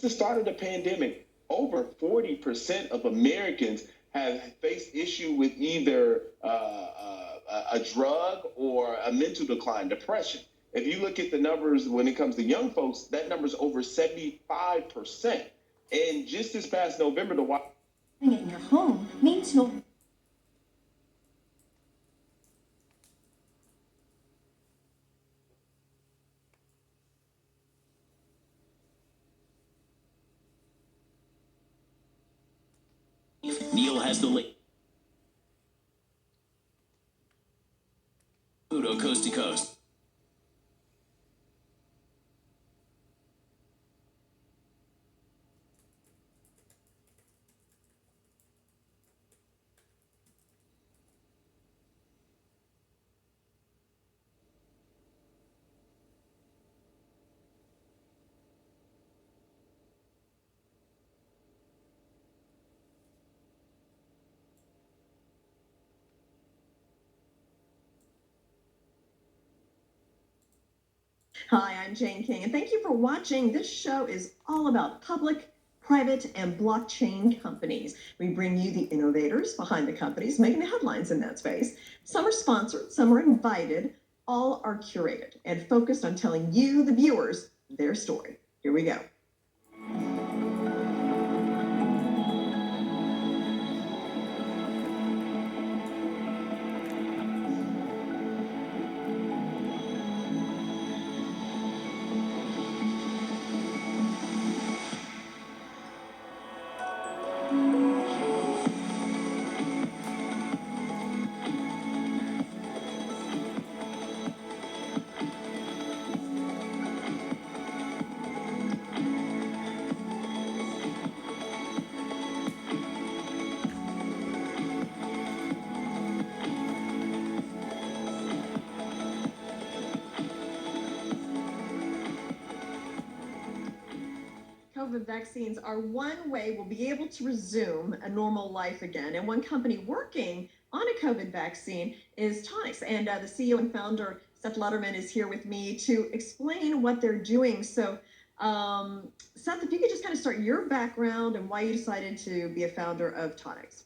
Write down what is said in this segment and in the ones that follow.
the start of the pandemic, over 40% of Americans have faced issue with either a drug or a mental decline, depression. If you look at the numbers when it comes to young folks, that number's over 75%. And just this past November, the it in your home means you'll Neil has the link. Pluto coast to coast. Hi, I'm Jane King, and thank you for watching. This show is all about public, private, and blockchain companies. We bring you the innovators behind the companies making the headlines in that space. Some are sponsored, some are invited, all are curated and focused on telling you, the viewers, their story. Here we go. COVID vaccines are one way we'll be able to resume a normal life again. And one company working on a COVID vaccine is Tonix. And the CEO and founder, Seth Lutterman, is here with me to explain what they're doing. So, Seth, if you could just kind of start your background and why you decided to be a founder of Tonix.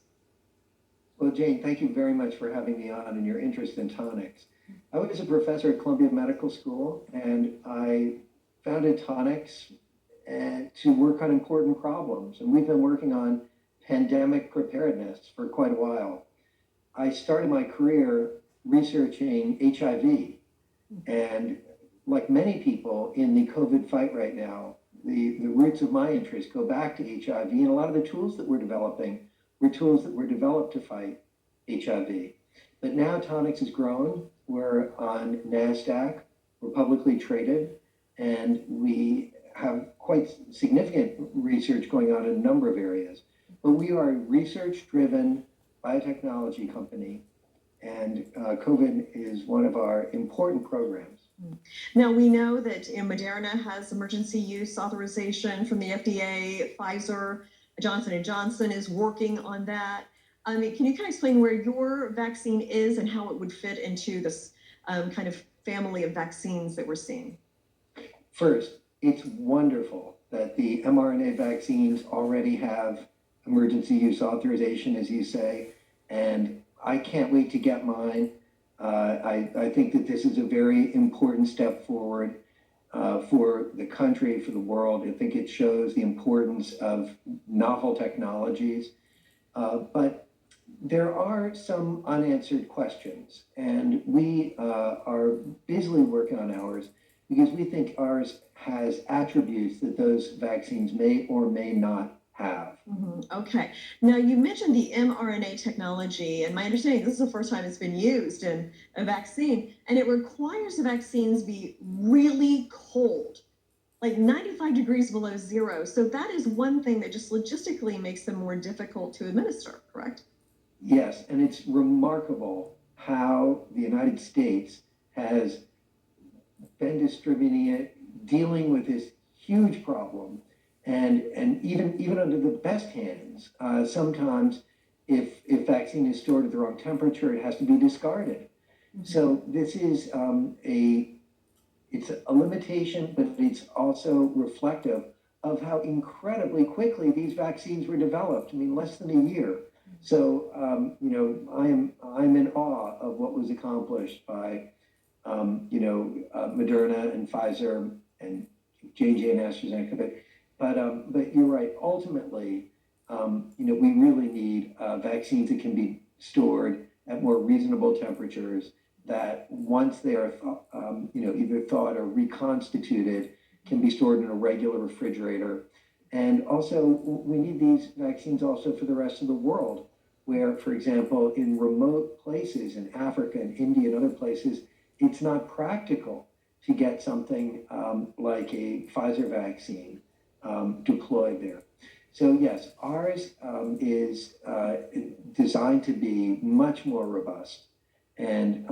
Well, Jane, thank you very much for having me on and your interest in Tonix. I was a professor at Columbia Medical School, and I founded Tonix to work on important problems. And we've been working on pandemic preparedness for quite a while. I started my career researching HIV. And like many people in the COVID fight right now, the roots of my interest go back to HIV. And a lot of the tools that we're developing were tools that were developed to fight HIV. But now Tonix has grown. We're on NASDAQ. We're publicly traded. And we have quite significant research going on in a number of areas. But we are a research-driven biotechnology company, and COVID is one of our important programs. Now, we know that Moderna has emergency use authorization from the FDA. Pfizer, Johnson & Johnson is working on that. I mean, can you kind of explain where your vaccine is and how it would fit into this kind of family of vaccines that we're seeing? First, it's wonderful that the mRNA vaccines already have emergency use authorization, as you say, and I can't wait to get mine. I think that this is a very important step forward for the country, for the world. I think it shows the importance of novel technologies, but there are some unanswered questions, and we are busily working on ours because we think ours has attributes that those vaccines may or may not have. Okay. Now, you mentioned the mRNA technology, and my understanding, this is the first time it's been used in a vaccine, and it requires the vaccines be really cold, like 95 degrees below zero. So that is one thing that just logistically makes them more difficult to administer, correct? Yes, and it's remarkable how the United States has been distributing it, dealing with this huge problem, and even under the best hands, sometimes if vaccine is stored at the wrong temperature, it has to be discarded. So this is it's a limitation, but it's also reflective of how incredibly quickly these vaccines were developed. I mean, less than a year. So, I'm in awe of what was accomplished by, Moderna and Pfizer and J&J and AstraZeneca. But you're right. Ultimately, we really need vaccines that can be stored at more reasonable temperatures, that once they are, either thawed or reconstituted, can be stored in a regular refrigerator. And also, we need these vaccines also for the rest of the world, where, for example, in remote places in Africa and India and other places, it's not practical to get something like a Pfizer vaccine deployed there. So yes, ours is designed to be much more robust. And,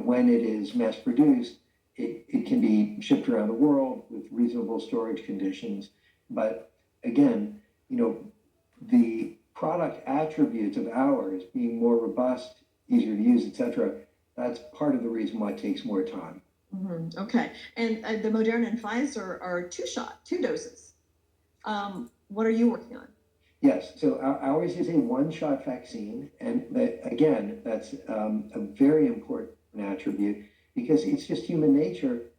when it is mass produced, it can be shipped around the world with reasonable storage conditions. But again, the product attributes of ours being more robust, easier to use, et cetera, that's part of the reason why it takes more time. Mm-hmm. Okay. And the Moderna and Pfizer are two doses. What are you working on? Yes, so ours is a one-shot vaccine, and that's a very important attribute because it's just human nature.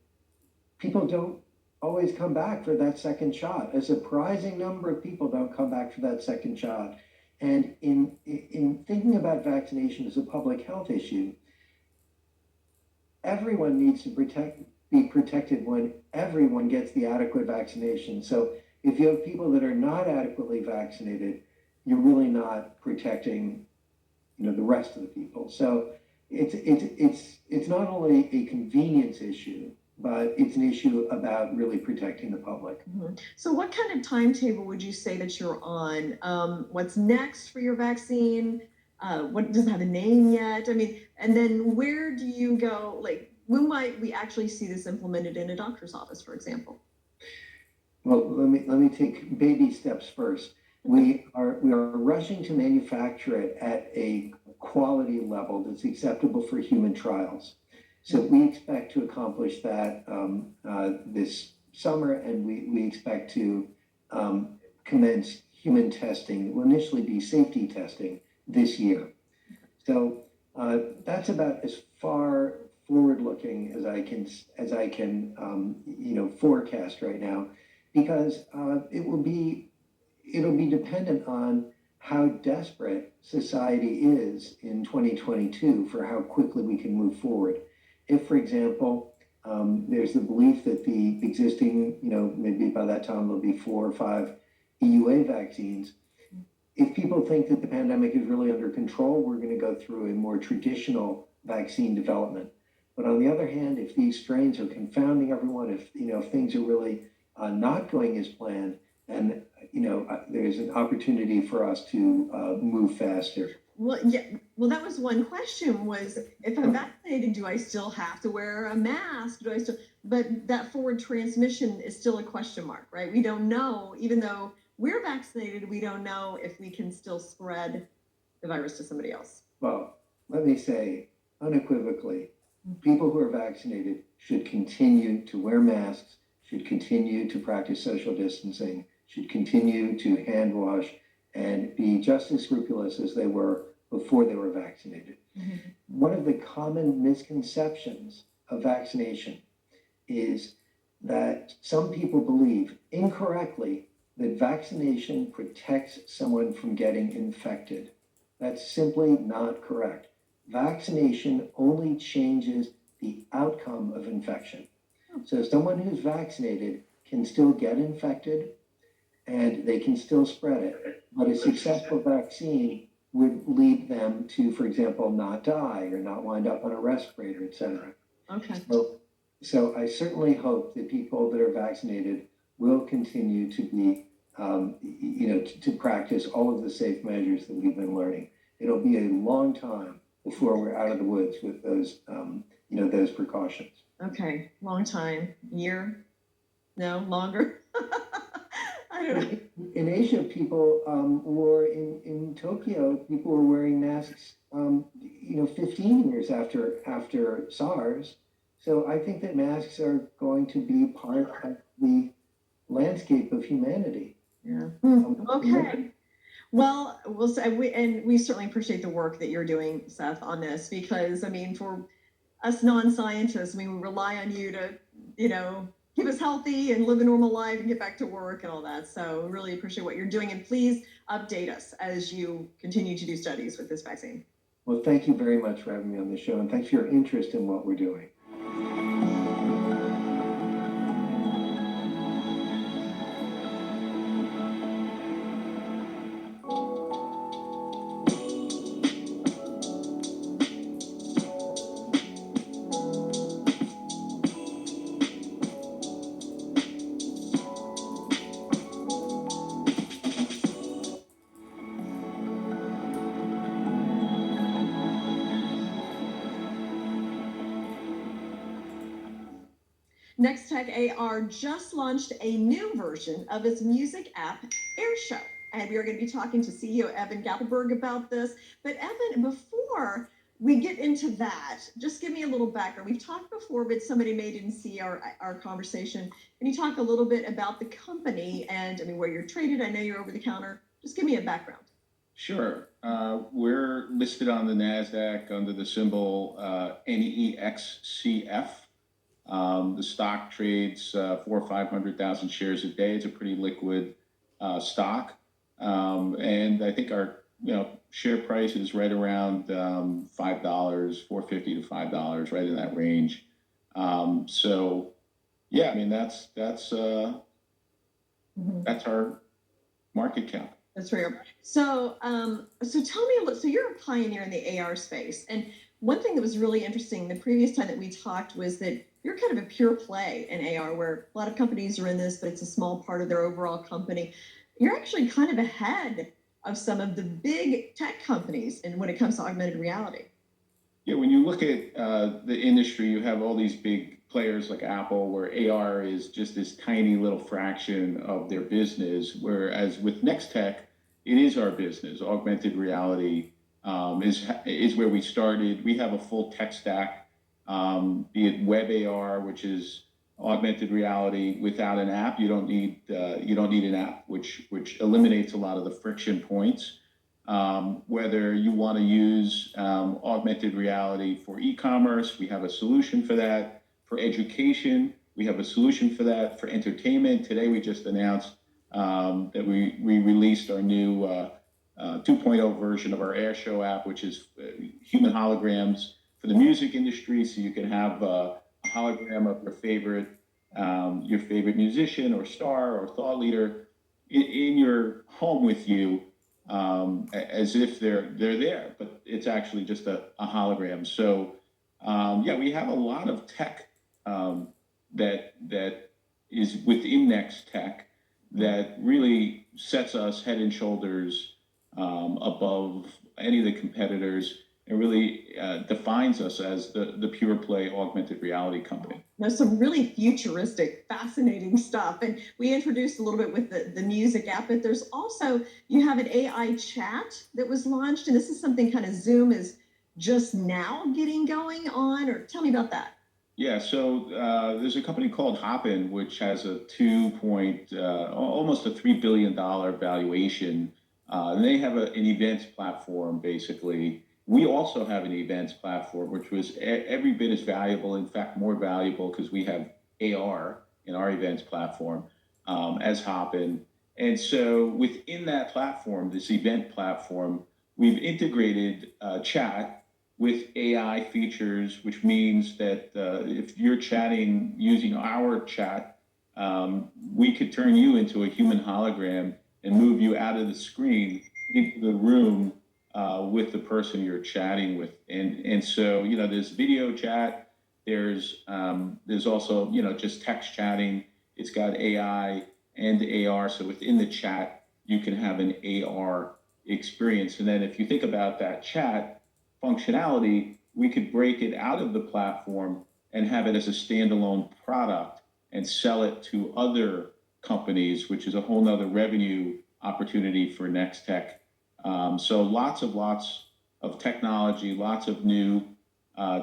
People don't always come back for that second shot. A surprising number of people don't come back for that second shot. And in thinking about vaccination as a public health issue, everyone needs to be protected when everyone gets the adequate vaccination. So if you have people that are not adequately vaccinated, you're really not protecting, the rest of the people. So it's not only a convenience issue, but it's an issue about really protecting the public. Mm-hmm. So what kind of timetable would you say that you're on? What's next for your vaccine? What doesn't have a name yet? I mean, and then where do you go? Like, when might we actually see this implemented in a doctor's office, for example? Well, let me take baby steps first. We are rushing to manufacture it at a quality level that's acceptable for human trials. So we expect to accomplish that this summer, and we expect to commence human testing. It will initially be safety testing this year. So that's about as far forward-looking as I can forecast right now, because it'll be dependent on how desperate society is in 2022 for how quickly we can move forward. If, for example, there's the belief that the existing, maybe by that time there'll be 4 or 5 EUA vaccines. If people think that the pandemic is really under control, we're going to go through a more traditional vaccine development. But on the other hand, if these strains are confounding everyone, if things are really not going as planned, then there's an opportunity for us to move faster. Well, yeah. Well, that was one question: was if I'm vaccinated, do I still have to wear a mask? But that forward transmission is still a question mark, right? We don't know, even though we're vaccinated, we don't know if we can still spread the virus to somebody else. Well, let me say unequivocally, people who are vaccinated should continue to wear masks, should continue to practice social distancing, should continue to hand wash, and be just as scrupulous as they were before they were vaccinated. Mm-hmm. One of the common misconceptions of vaccination is that some people believe incorrectly that vaccination protects someone from getting infected. That's simply not correct. Vaccination only changes the outcome of infection. So someone who's vaccinated can still get infected and they can still spread it. But a successful vaccine would lead them to, for example, not die or not wind up on a respirator, et cetera. Okay. So I certainly hope that people that are vaccinated will continue to be, to practice all of the safe measures that we've been learning. It'll be a long time before we're out of the woods with those, those precautions. Okay, long time. Year? No, longer? I don't know. In Asia, people wore in Tokyo. People were wearing masks. 15 years after SARS. So I think that masks are going to be part of the landscape of humanity. Yeah. Yeah. Okay. Well, we'll say we certainly appreciate the work that you're doing, Seth, on this, because I mean, for us non-scientists, I mean, we rely on you to, keep us healthy and live a normal life and get back to work and all that. So we really appreciate what you're doing, and please update us as you continue to do studies with this vaccine. Well, thank you very much for having me on the show, and thanks for your interest in what we're doing. NextechAR just launched a new version of its music app, Airshow. And we are going to be talking to CEO Evan Gappelberg about this. But Evan, before we get into that, just give me a little background. We've talked before, but somebody may didn't see our conversation. Can you talk a little bit about the company and, I mean, where you're traded? I know you're over the counter. Just give me a background. Sure. We're listed on the NASDAQ under the symbol NEXCF. The stock trades 400,000 or 500,000 shares a day. It's a pretty liquid stock, and I think our share price is right around $5, $4.50 to $5, right in that range. So, yeah, I mean that's our market cap. That's rare. So, so tell me a little. So you're a pioneer in the AR space, and one thing that was really interesting the previous time that we talked was that you're kind of a pure play in AR, where a lot of companies are in this, but it's a small part of their overall company. You're actually kind of ahead of some of the big tech companies and when it comes to augmented reality. Yeah, when you look at the industry, you have all these big players like Apple, where AR is just this tiny little fraction of their business, whereas with NextechAR, it is our business. Augmented reality is where we started. We have a full tech stack, be it web AR, which is augmented reality without an app. You don't need an app, which eliminates a lot of the friction points. Whether you want to use augmented reality for e-commerce, we have a solution for that. For education, we have a solution for that. For entertainment, today we just announced that we released our new 2.0 version of our Airshow app, which is human holograms for the music industry. So you can have a hologram of your favorite musician or star or thought leader in your home with you, as if they're there, but it's actually just a hologram. So yeah, we have a lot of tech that is within NextechAR that really sets us head and shoulders above any of the competitors, and really defines us as the pure play augmented reality company. There's some really futuristic, fascinating stuff. And we introduced a little bit with the music app, but there's also, you have an AI chat that was launched, and this is something kind of Zoom is just now getting going on, or tell me about that. Yeah, so there's a company called Hopin, which has a almost a $3 billion valuation. And they have an events platform, basically. We also have an events platform, which was every bit as valuable, in fact, more valuable, because we have AR in our events platform as Hopin. And so within that platform, this event platform, we've integrated chat with AI features, which means that if you're chatting using our chat, we could turn you into a human hologram and move you out of the screen into the room with the person you're chatting with. And so, there's video chat, there's also, just text chatting. It's got AI and AR. So within the chat, you can have an AR experience. And then if you think about that chat functionality, we could break it out of the platform and have it as a standalone product and sell it to other companies, which is a whole nother revenue opportunity for NextechAR. So lots of technology, lots of new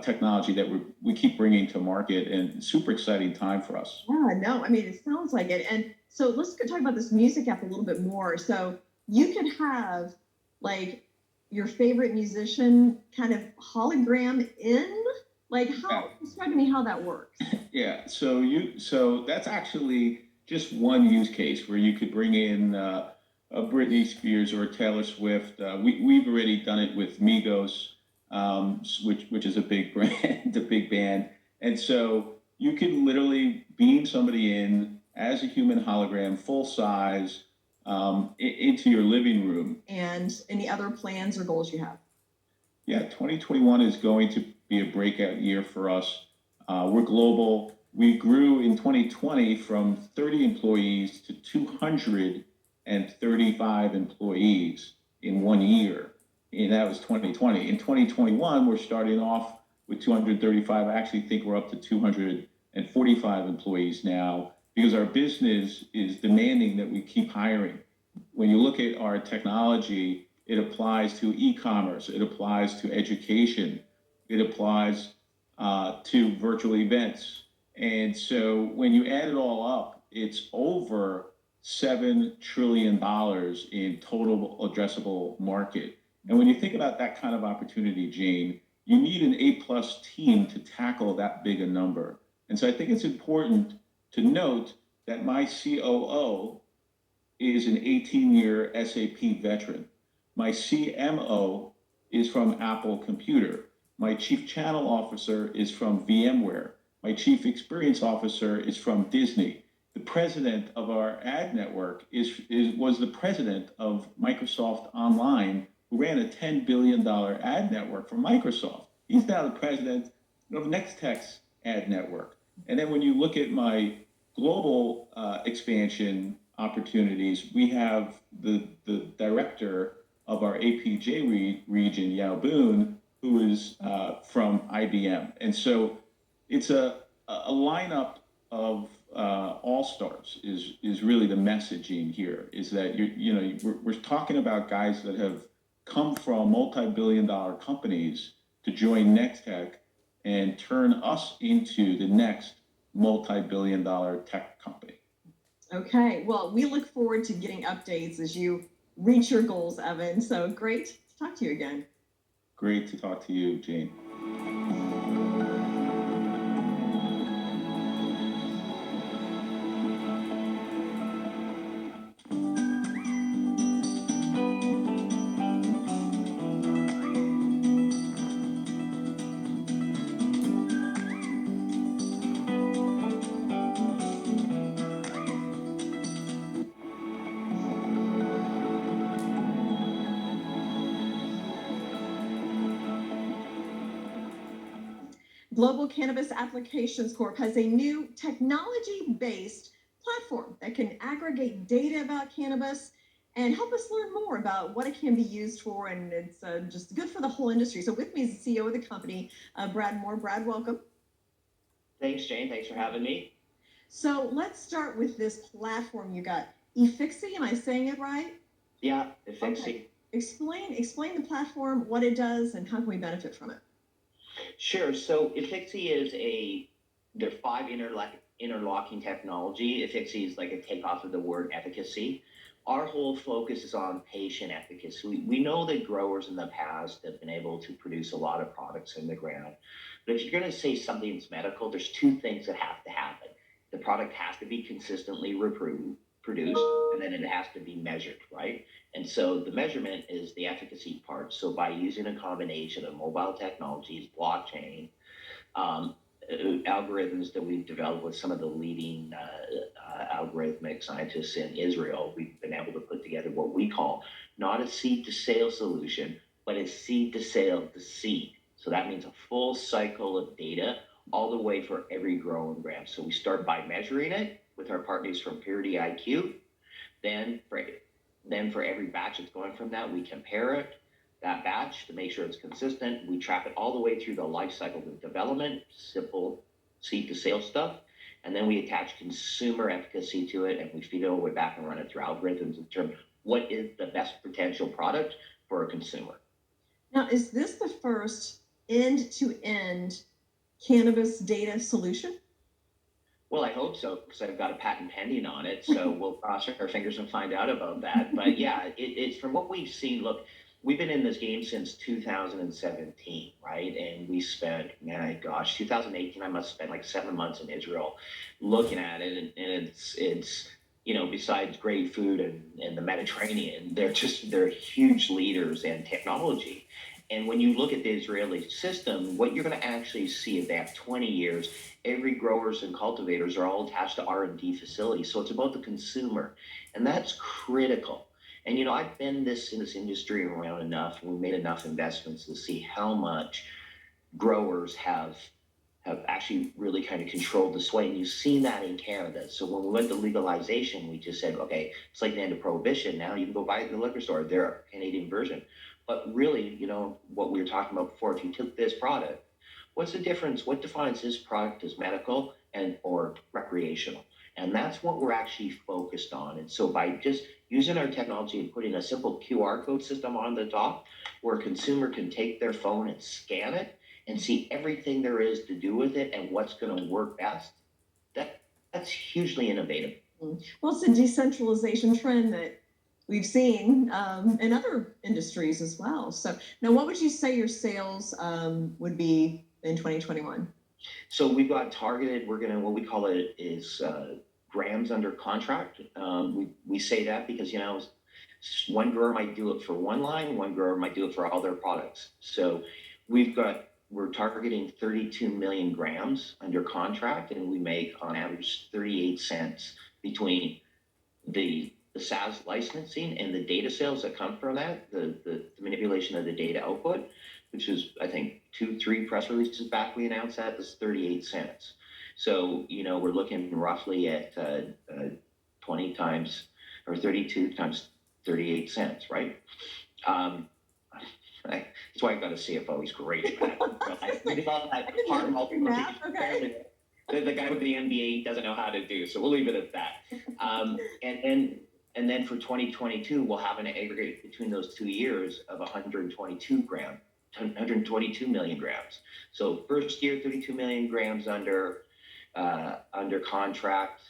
technology that we keep bringing to market, and super exciting time for us. Yeah, no, I mean, it sounds like it. And So let's talk about this music app a little bit more. So you can have like your favorite musician kind of hologram in, like how, describe to me how that works. Yeah, so that's actually just one use case where you could bring in a Britney Spears or a Taylor Swift. We've already done it with Migos, which is a big brand, a big band, and so you can literally beam somebody in as a human hologram, full size, into your living room. And any other plans or goals you have? Yeah, 2021 is going to be a breakout year for us. We're global. We grew in 2020 from 30 employees to 235 employees in 1 year. And that was 2020. In 2021, we're starting off with 235. I actually think we're up to 245 employees now because our business is demanding that we keep hiring. When you look at our technology, it applies to e-commerce, it applies to education, it applies to virtual events. And so when you add it all up, it's over $7 trillion in total addressable market. And when you think about that kind of opportunity, Jane, you need an A-plus team to tackle that big a number. And so I think it's important to note that my COO is an 18-year SAP veteran. My CMO is from Apple Computer. My chief channel officer is from VMware. My chief experience officer is from Disney. The president of our ad network was the president of Microsoft Online, who ran a $10 billion ad network for Microsoft. He's now the president of NextechAR's ad network. And then when you look at my global expansion opportunities, we have the director of our APJ region, Yao Boon, who is from IBM. And so it's a lineup of all-stars is really the messaging here, is that we're talking about guys that have come from multi-billion-dollar companies to join NextechAR and turn us into the next multi-billion-dollar tech company. Okay, well, we look forward to getting updates as you reach your goals, Evan. So great to talk to you again. Great to talk to you, Jane. Global Cannabis Applications Corp has a new technology-based platform that can aggregate data about cannabis and help us learn more about what it can be used for, and it's just good for the whole industry. So with me is the CEO of the company, Brad Moore. Brad, welcome. Thanks, Jane. Thanks for having me. So let's start with this platform you got. Efixi, am I saying it right? Yeah, Efixi. Okay. Explain the platform, what it does, and how can we benefit from it? Sure. So Efixi is there are 5 interlocking technology. Efixi is like a takeoff of the word efficacy. Our whole focus is on patient efficacy. We know that growers in the past have been able to produce a lot of products in the ground. But if you're going to say something's medical, there's 2 things that have to happen. The product has to be consistently produced, and then it has to be measured, right? And so the measurement is the efficacy part. So by using a combination of mobile technologies, blockchain, algorithms that we've developed with some of the leading algorithmic scientists in Israel, we've been able to put together what we call not a seed to sale solution, but a seed to sale to seed. So that means a full cycle of data all the way for every growing gram. So we start by measuring it with our partners from Purity IQ. Then for every batch that's going from that, we compare that batch to make sure it's consistent. We track it all the way through the life cycle of development, simple seed to sale stuff. And then we attach consumer efficacy to it, and we feed it all the way back and run it through algorithms to determine what is the best potential product for a consumer. Now, is this the first end-to-end cannabis data solution? Well, I hope so, because I've got a patent pending on it. So we'll cross our fingers and find out about that. But yeah, it's from what we've seen. Look, we've been in this game since 2017, right? And we spent, man, gosh, 2018, I must have spent like 7 months in Israel looking at it. And it's besides great food and the Mediterranean, they're huge leaders in technology. And when you look at the Israeli system, what you're going to actually see is they have 20 years. Every growers and cultivators are all attached to R&D facilities. So it's about the consumer. And that's critical. And, I've been in this industry around enough, and we made enough investments to see how much growers have actually really kind of controlled the sway. And you've seen that in Canada. So when we went to legalization, we just said, okay, it's like the end of prohibition. Now you can go buy it in the liquor store, their Canadian version. But really, what we were talking about before, if you took this product, what's the difference? What defines this product as medical or recreational? And that's what we're actually focused on. And so by just using our technology and putting a simple QR code system on the top, where a consumer can take their phone and scan it and see everything there is to do with it and what's going to work best, that's hugely innovative. Well, it's a decentralization trend that we've seen in other industries as well. So now, what would you say your sales would be in 2021? So we've got targeted, we're going to, what we call it is grams under contract. We say that because, one grower might do it for one line, one grower might do it for all their products. So we're targeting 32 million grams under contract, and we make on average 38 cents between the SaaS licensing and the data sales that come from that, the manipulation of the data output, which is, I think, 2-3 press releases back, we announced that is 38 cents. So, we're looking roughly at 20 times or 32 times 38 cents, right? That's why I've got a CFO. He's great at that. I love that part multiple. The guy with the MBA doesn't know how to do, so we'll leave it at that. And then for 2022, we'll have an aggregate between those 2 years of 122 million grams. So first year, 32 million grams under contract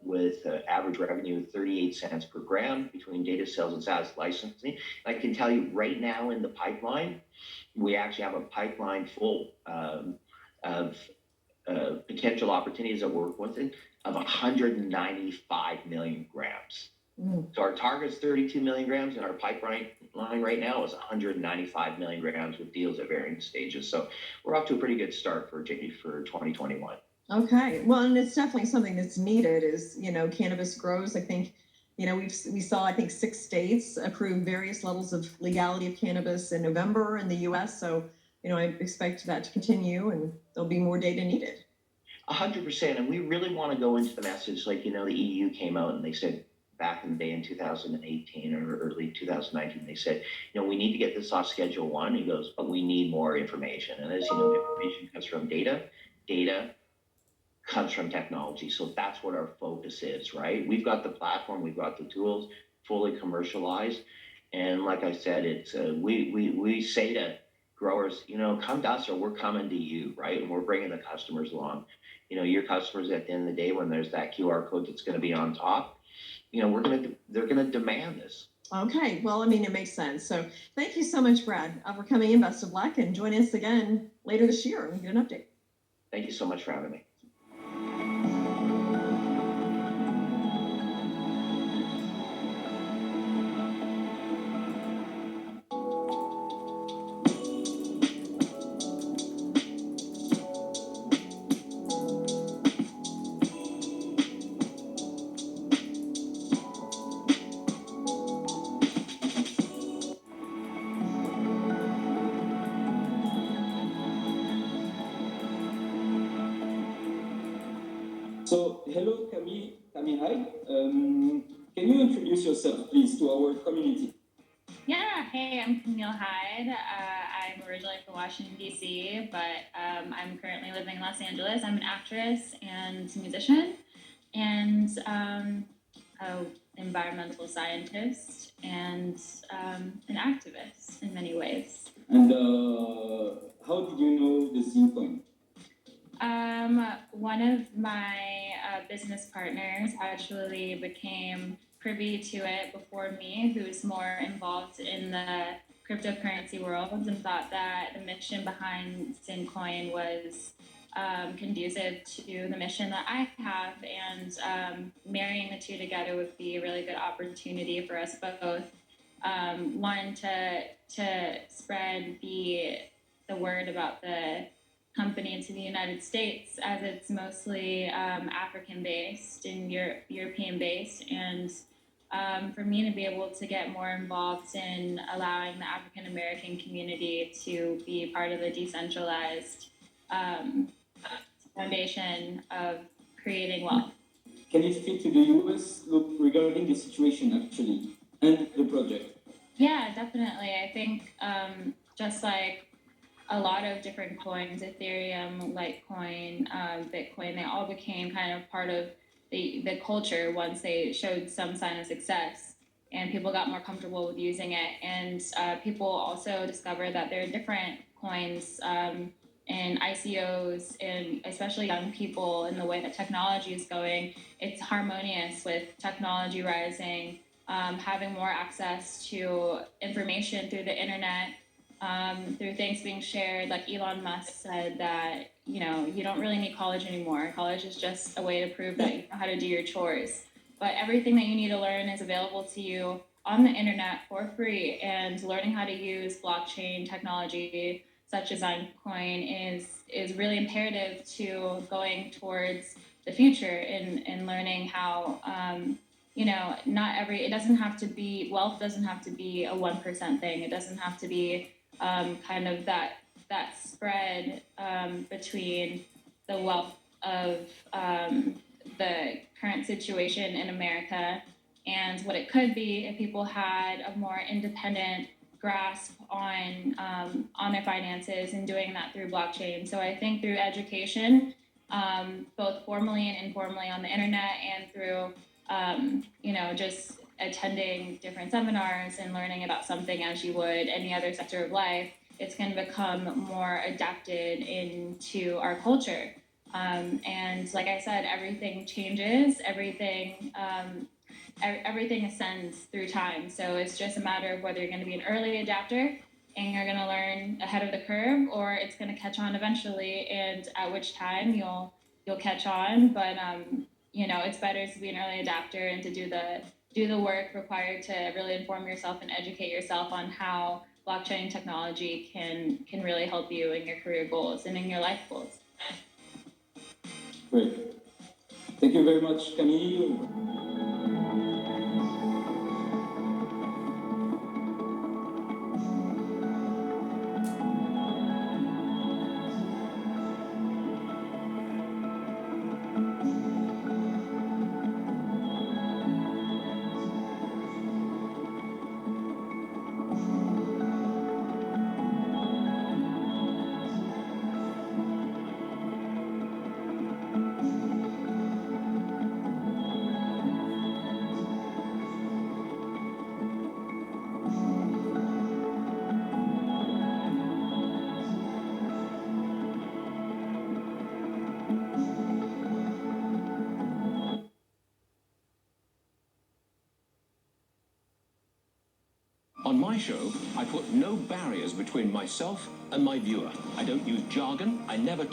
with average revenue of 38 cents per gram between data sales and SaaS licensing. I can tell you right now in the pipeline, we actually have a pipeline full of potential opportunities that we're working with of 195 million grams. So our target is 32 million grams, and our pipeline line right now is 195 million grams with deals at varying stages. So we're off to a pretty good start for 2021. Okay, well, and it's definitely something that's needed. Is cannabis grows. I think we saw 6 states approve various levels of legality of cannabis in November in the U.S. So I expect that to continue, and there'll be more data needed. 100%, and we really want to go into the message like the EU came out and they said back in the day in 2018 or early 2019, they said, we need to get this off Schedule 1. He goes, but we need more information. And as information comes from data comes from technology. So that's what our focus is, right? We've got the platform, we've got the tools fully commercialized. And like I said, it's we say to growers, come to us or we're coming to you, right? And we're bringing the customers along. Your customers at the end of the day, when there's that QR code that's going to be on top, they're going to demand this. Okay, well, it makes sense. So thank you so much, Brad, for coming in. Best of luck, and join us again later this year and get an update. Thank you so much for having me. So, hello, Camille. Hi. Can you introduce yourself, please, to our community? Yeah, hey, I'm Camille Hyde. I'm originally from Washington, D.C., but I'm currently living in Los Angeles. I'm an actress and musician and an environmental scientist and an activist in many ways. And how did you know the Zynecoin? One of my business partners actually became privy to it before me, who's more involved in the cryptocurrency world, and thought that the mission behind Zynecoin was conducive to the mission that I have, and marrying the two together would be a really good opportunity for us both. One, to spread the word about the company into the United States, as it's mostly African based and European based, and for me to be able to get more involved in allowing the African American community to be part of the decentralized foundation of creating wealth. Can you speak to the US regarding the situation actually and the project? Yeah, definitely. I think just like a lot of different coins, Ethereum, Litecoin, Bitcoin, they all became kind of part of the culture once they showed some sign of success and people got more comfortable with using it. And people also discovered that there are different coins and ICOs, and especially young people, in the way that technology is going. It's harmonious with technology rising, having more access to information through the internet, through things being shared. Like Elon Musk said that, you don't really need college anymore. College is just a way to prove that you know how to do your chores. But everything that you need to learn is available to you on the internet for free. And learning how to use blockchain technology such as Zynecoin is really imperative to going towards the future and learning how it doesn't have to be, wealth doesn't have to be a 1% thing. It doesn't have to be kind of that spread between the wealth of the current situation in America and what it could be if people had a more independent grasp on their finances, and doing that through blockchain. So I think through education, both formally and informally on the internet, and through just attending different seminars and learning about something as you would any other sector of life, it's going to become more adapted into our culture. And like I said, everything changes, everything ascends through time. So it's just a matter of whether you're going to be an early adapter and you're going to learn ahead of the curve, or it's going to catch on eventually, and at which time you'll catch on. But it's better to be an early adapter and to do the work required to really inform yourself and educate yourself on how blockchain technology can really help you in your career goals and in your life goals. Great. Thank you very much, Camille. On my show, I put no barriers between myself and my viewer. I don't use jargon. I never talk